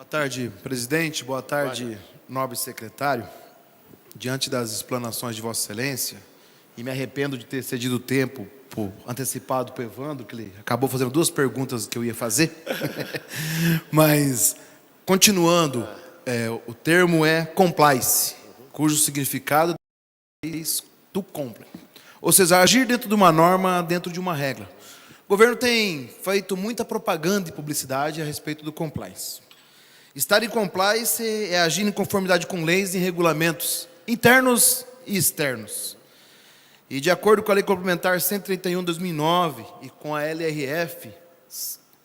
Boa tarde, presidente. Boa tarde, nobre secretário. Diante das explanações de Vossa Excelência, e me arrependo de ter cedido tempo antecipado para o Evandro, que ele acabou fazendo duas perguntas que eu ia fazer. Mas, continuando, o termo é compliance, cujo significado é to comply. Ou seja, agir dentro de uma norma, dentro de uma regra. O governo tem feito muita propaganda e publicidade a respeito do compliance. Estar em compliance é agir em conformidade com leis e regulamentos internos e externos. E de acordo com a Lei Complementar 131/2009 e com a LRF,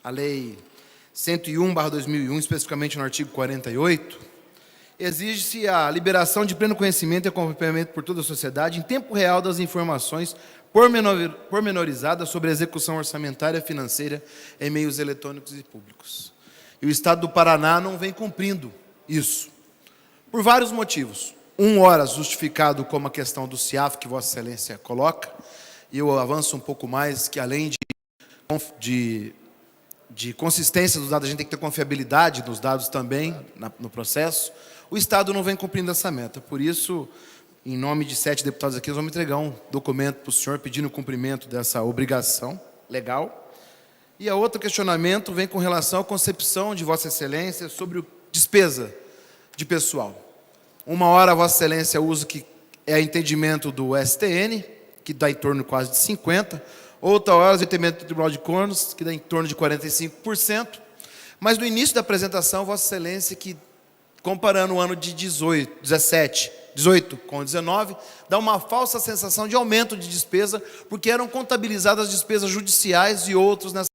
a Lei 101/2001, especificamente no artigo 48, exige-se a liberação de pleno conhecimento e acompanhamento por toda a sociedade em tempo real das informações pormenorizadas sobre a execução orçamentária e financeira em meios eletrônicos e públicos. E o Estado do Paraná não vem cumprindo isso, por vários motivos. Ora, justificado como a questão do CIAF, que Vossa Excelência coloca, e eu avanço um pouco mais, que além de consistência dos dados, a gente tem que ter confiabilidade dos dados também no processo. O Estado não vem cumprindo essa meta. Por isso, em nome de 7 deputados aqui, nós vamos entregar um documento para o senhor pedindo o cumprimento dessa obrigação legal. E a outro questionamento vem com relação à concepção de Vossa Excelência sobre despesa de pessoal. Uma hora Vossa Excelência usa que é entendimento do STN, que dá em torno de quase de 50%, outra hora o entendimento do Tribunal de Contas, que dá em torno de 45%, mas no início da apresentação, Vossa Excelência, que comparando o ano de 18 com 19, dá uma falsa sensação de aumento de despesa, porque eram contabilizadas as despesas judiciais e outros nessa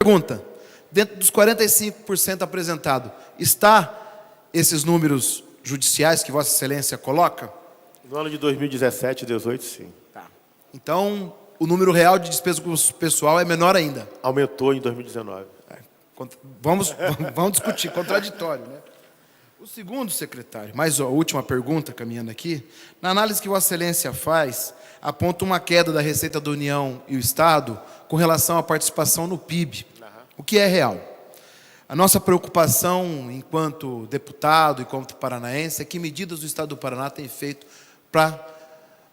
pergunta. Dentro dos 45% apresentado, está esses números judiciais que Vossa Excelência coloca? No ano de 2017 e 2018, sim. Tá. Então, o número real de despesa com o pessoal é menor ainda. Aumentou em 2019. Vamos discutir, contraditório, né? O segundo, secretário, mais a última pergunta, caminhando aqui, na análise que Vossa Excelência faz, aponta uma queda da Receita da União e o Estado com relação à participação no PIB, o que é real. A nossa preocupação, enquanto deputado e enquanto paranaense, é que medidas do Estado do Paraná têm feito para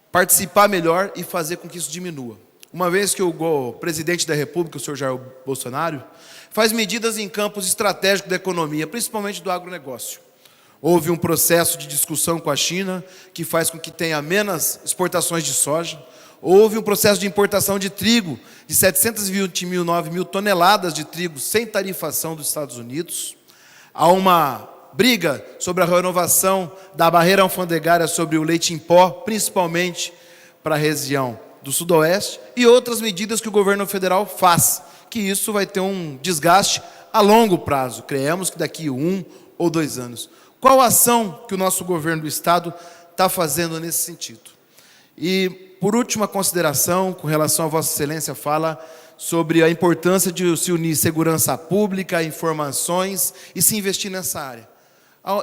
participar melhor e fazer com que isso diminua. Uma vez que o presidente da República, o senhor Jair Bolsonaro, faz medidas em campos estratégicos da economia, principalmente do agronegócio. Houve um processo de discussão com a China, que faz com que tenha menos exportações de soja. Houve um processo de importação de trigo, de 729 mil toneladas de trigo sem tarifação dos Estados Unidos. Há uma briga sobre a renovação da barreira alfandegária sobre o leite em pó, principalmente para a região do Sudoeste, e outras medidas que o governo federal faz, que isso vai ter um desgaste a longo prazo, creemos que daqui 1 ou 2 anos. Qual a ação que o nosso governo do Estado está fazendo nesse sentido? E, por última consideração, com relação a Vossa Excelência, fala sobre a importância de se unir segurança pública, informações e se investir nessa área.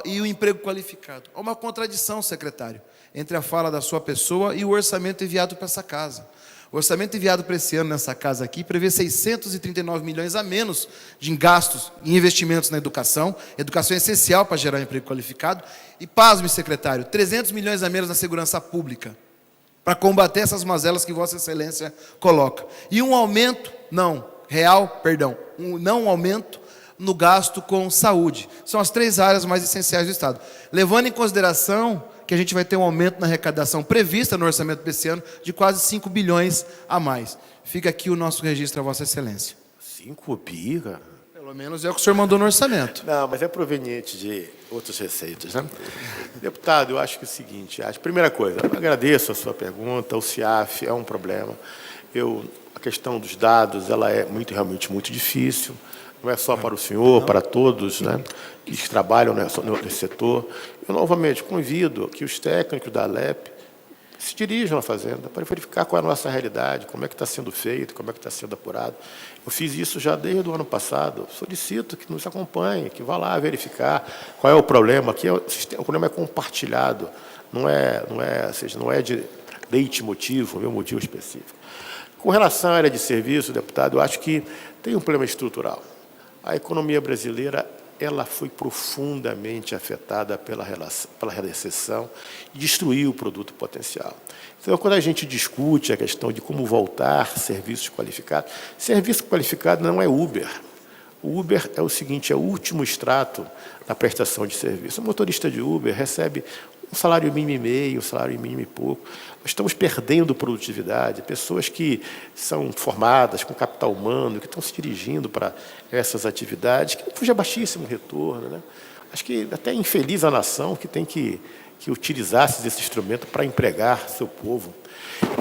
E o emprego qualificado. Há uma contradição, secretário, entre a fala da sua pessoa e o orçamento enviado para essa casa. O orçamento enviado para esse ano nessa casa aqui prevê 639 milhões a menos de gastos em investimentos na educação. Educação é essencial para gerar emprego qualificado. E, pasme, secretário, 300 milhões a menos na segurança pública, para combater essas mazelas que Vossa Excelência coloca. E um aumento, um aumento no gasto com saúde. São as 3 áreas mais essenciais do Estado. Levando em consideração que a gente vai ter um aumento na arrecadação prevista no orçamento desse ano de quase 5 bilhões a mais. Fica aqui o nosso registro a Vossa Excelência. 5 bi, cara? Pelo menos é o que o senhor mandou no orçamento. Não, mas é proveniente de outras receitas, né? Deputado, eu acho que é o seguinte, a primeira coisa, eu agradeço a sua pergunta, o CIAF é um problema. A questão dos dados, ela é realmente muito difícil, não é só para o senhor, para todos, né, que trabalham nesse setor. Eu, novamente, convido que os técnicos da Alep se dirijam à Fazenda para verificar qual é a nossa realidade, como é que está sendo feito, como é que está sendo apurado. Eu fiz isso já desde o ano passado. Solicito que nos acompanhe, que vá lá verificar qual é o problema. Aqui o problema é compartilhado, não é de leitmotiv, meu motivo específico. Com relação à área de serviço, deputado, eu acho que tem um problema estrutural. A economia brasileira ela foi profundamente afetada pela recessão e destruiu o produto potencial. Então, quando a gente discute a questão de como voltar serviço qualificado não é Uber. O Uber é o seguinte, é o último extrato na prestação de serviço. O motorista de Uber recebe um salário mínimo e meio, um salário mínimo e pouco. Nós estamos perdendo produtividade, pessoas que são formadas com capital humano, que estão se dirigindo para essas atividades, que cuja baixíssimo retorno, né? Acho que até é infeliz a nação que tem que utilizar esse instrumento para empregar seu povo.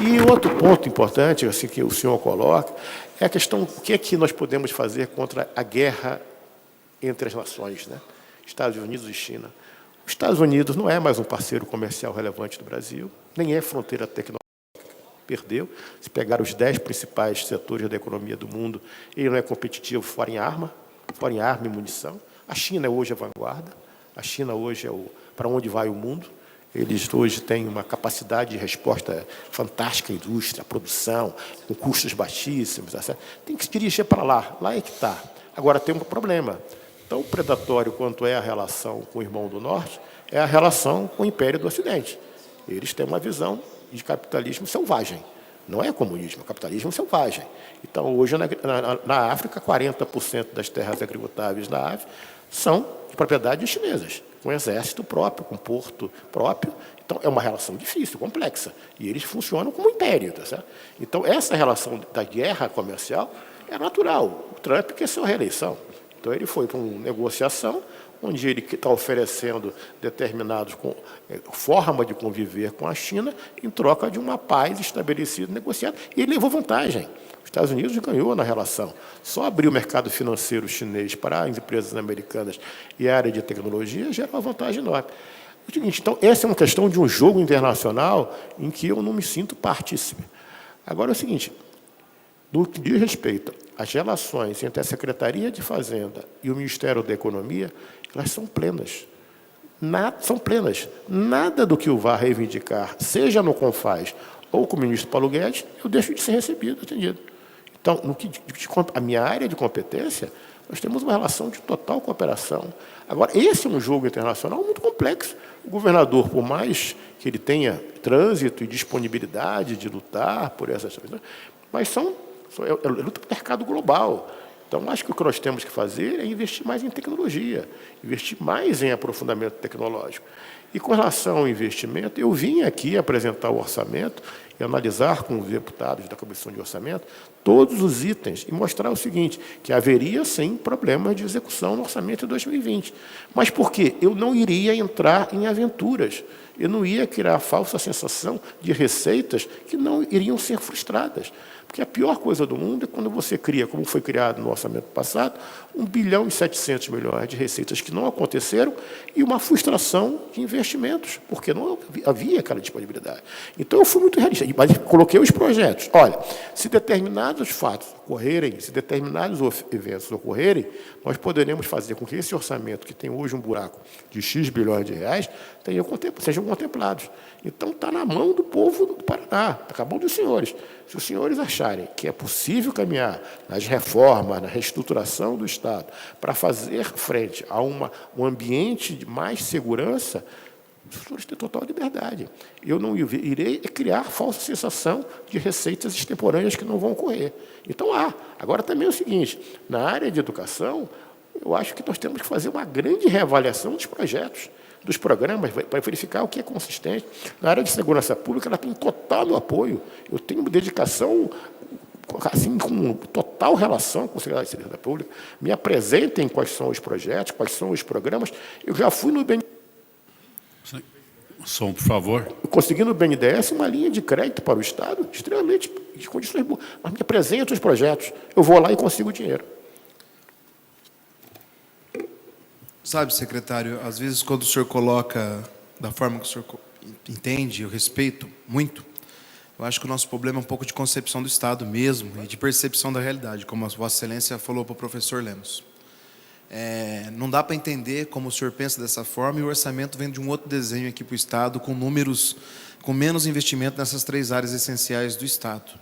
E outro ponto importante assim, que o senhor coloca é a questão do que é que nós podemos fazer contra a guerra entre as nações, né? Estados Unidos e China. Os Estados Unidos não é mais um parceiro comercial relevante do Brasil, nem é fronteira tecnológica. Perdeu. Se pegar os 10 principais setores da economia do mundo, ele não é competitivo fora em arma e munição. A China é hoje a vanguarda. A China hoje é para onde vai o mundo. Eles hoje têm uma capacidade de resposta fantástica à indústria, à produção, com custos baixíssimos. Tem que se dirigir para lá. Lá é que está. Agora, tem um problema. Tão predatório quanto é a relação com o irmão do Norte, é a relação com o Império do Ocidente. Eles têm uma visão de capitalismo selvagem. Não é comunismo, é capitalismo selvagem. Então, hoje, na África, 40% das terras agricultáveis da África são de propriedades chinesas, com exército próprio, com porto próprio. Então, é uma relação difícil, complexa. E eles funcionam como império. Tá certo? Então, essa relação da guerra comercial é natural. O Trump quer sua reeleição. Então, ele foi para uma negociação onde ele está oferecendo determinadas forma de conviver com a China em troca de uma paz estabelecida, negociada, e ele levou vantagem. Os Estados Unidos ganhou na relação. Só abrir o mercado financeiro chinês para as empresas americanas e a área de tecnologia gera uma vantagem enorme. É o seguinte, então, essa é uma questão de um jogo internacional em que eu não me sinto partícipe. Agora, é o seguinte, no que diz respeito às relações entre a Secretaria de Fazenda e o Ministério da Economia, elas são plenas. São plenas. Nada do que eu vá reivindicar, seja no CONFAS ou com o ministro Paulo Guedes, eu deixo de ser recebido, atendido. Então, a minha área de competência, nós temos uma relação de total cooperação. Agora, esse é um jogo internacional muito complexo. O governador, por mais que ele tenha trânsito e disponibilidade de lutar por essas coisas, mas é luta para o mercado global. Então, acho que o que nós temos que fazer é investir mais em tecnologia, investir mais em aprofundamento tecnológico. E com relação ao investimento, eu vim aqui apresentar o orçamento e analisar com os deputados da Comissão de Orçamento todos os itens e mostrar o seguinte, que haveria, sim, problemas de execução no orçamento de 2020. Mas por quê? Eu não iria entrar em aventuras. Eu não ia criar a falsa sensação de receitas que não iriam ser frustradas. Porque a pior coisa do mundo é quando você cria, como foi criado no orçamento passado, 1 bilhão e 700 milhões de receitas que não aconteceram e uma frustração de investimentos, porque não havia aquela disponibilidade. Então, eu fui muito realista, mas coloquei os projetos. Olha, se determinados fatos ocorrerem, se determinados eventos ocorrerem, nós poderemos fazer com que esse orçamento, que tem hoje um buraco de X bilhões de reais, sejam contemplados. Então, está na mão do povo do Paraná, está na mão dos senhores. Se os senhores acharem que é possível caminhar nas reformas, na reestruturação do Estado, para fazer frente a um ambiente de mais segurança, os senhores têm total liberdade. Eu não irei criar falsa sensação de receitas extemporâneas que não vão ocorrer. Então, agora também é o seguinte, na área de educação, eu acho que nós temos que fazer uma grande reavaliação dos projetos, dos programas, para verificar o que é consistente. Na área de segurança pública, ela tem total meu apoio. Eu tenho dedicação, assim, com total relação com o secretário de Segurança Pública. Me apresentem quais são os projetos, quais são os programas. Eu já fui no BNDES. Som, por favor. Consegui no BNDES uma linha de crédito para o Estado, extremamente de condições boas. Mas me apresentem os projetos. Eu vou lá e consigo o dinheiro. Sabe, secretário, às vezes quando o senhor coloca da forma que o senhor entende, eu respeito muito, eu acho que o nosso problema é um pouco de concepção do Estado mesmo e de percepção da realidade, como a Vossa Excelência falou para o professor Lemos. Não dá para entender como o senhor pensa dessa forma e o orçamento vem de um outro desenho aqui para o Estado, com números, com menos investimento nessas 3 áreas essenciais do Estado.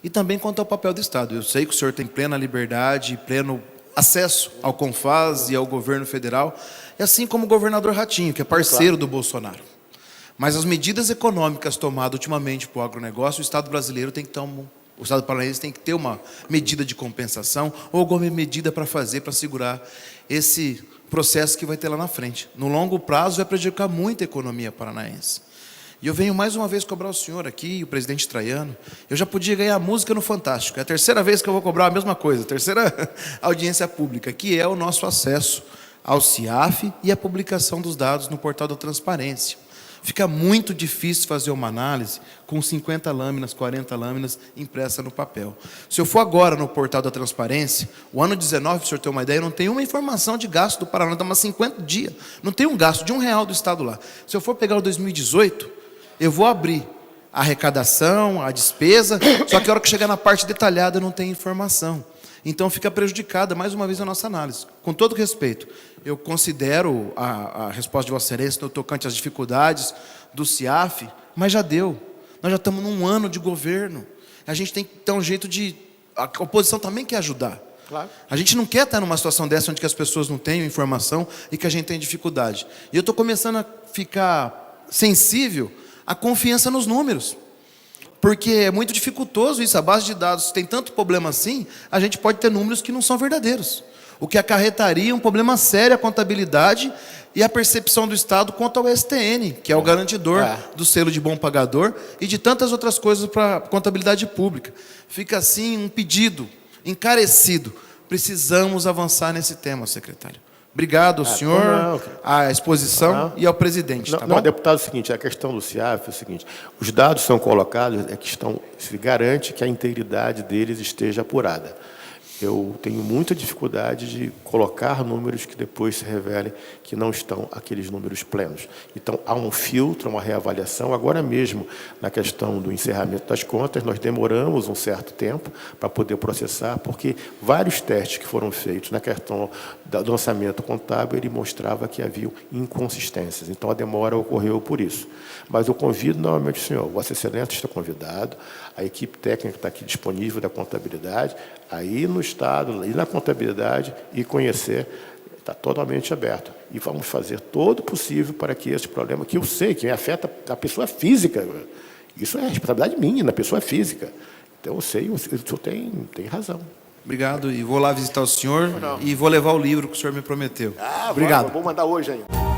E também quanto ao papel do Estado. Eu sei que o senhor tem plena liberdade, pleno acesso ao CONFAS e ao governo federal, e assim como o governador Ratinho, que é parceiro do Bolsonaro. Mas as medidas econômicas tomadas ultimamente para o agronegócio, o Estado brasileiro tem que ter o Estado paranaense tem que ter uma medida de compensação ou alguma medida para fazer, para segurar esse processo que vai ter lá na frente. No longo prazo vai prejudicar muito a economia paranaense. E eu venho mais uma vez cobrar o senhor aqui, o presidente Traiano. Eu já podia ganhar música no Fantástico. É a terceira vez que eu vou cobrar a mesma coisa, a terceira audiência pública, que é o nosso acesso ao CIAF e a publicação dos dados no portal da transparência. Fica muito difícil fazer uma análise com 50 lâminas, 40 lâminas impressas no papel. Se eu for agora no portal da transparência, o ano 19, para o senhor ter uma ideia, não tem uma informação de gasto do Paraná, está umas 50 dias. Não tem um gasto de R$1 do Estado lá. Se eu for pegar o 2018, eu vou abrir a arrecadação, a despesa, só que a hora que chegar na parte detalhada não tem informação. Então fica prejudicada, mais uma vez, a nossa análise. Com todo respeito, eu considero a resposta de Vossa Excelência no tocante às dificuldades do CIAF, mas já deu. Nós já estamos num ano de governo. A gente tem que ter um jeito de... A oposição também quer ajudar. Claro. A gente não quer estar numa situação dessa onde que as pessoas não têm informação e que a gente tem dificuldade. E eu estou começando a ficar sensível à confiança nos números. Porque é muito dificultoso isso, a base de dados tem tanto problema assim, a gente pode ter números que não são verdadeiros. O que acarretaria um problema sério à contabilidade e à percepção do Estado quanto ao STN, que é o garantidor do selo de bom pagador e de tantas outras coisas para a contabilidade pública. Fica assim um pedido encarecido. Precisamos avançar nesse tema, secretário. Obrigado ao senhor, à exposição e ao presidente. Tá bom? Deputado, é o seguinte, a questão do CIAF é o seguinte, os dados são colocados, se garante que a integridade deles esteja apurada. Eu tenho muita dificuldade de colocar números que depois se revelem que não estão aqueles números plenos. Então, há um filtro, uma reavaliação. Agora mesmo, na questão do encerramento das contas, nós demoramos um certo tempo para poder processar, porque vários testes que foram feitos na questão do lançamento contábil, ele mostrava que havia inconsistências. Então, a demora ocorreu por isso. Mas eu convido novamente o senhor, Vossa Excelência está convidado, a equipe técnica está aqui disponível da contabilidade, aí no Estado, e na contabilidade, e conhecer, está totalmente aberto. E vamos fazer todo o possível para que esse problema, que eu sei que afeta a pessoa física, isso é responsabilidade minha, na pessoa física. Então, eu sei, o senhor tem razão. Obrigado, e vou lá visitar o senhor e vou levar o livro que o senhor me prometeu. Obrigado. Vou mandar hoje ainda.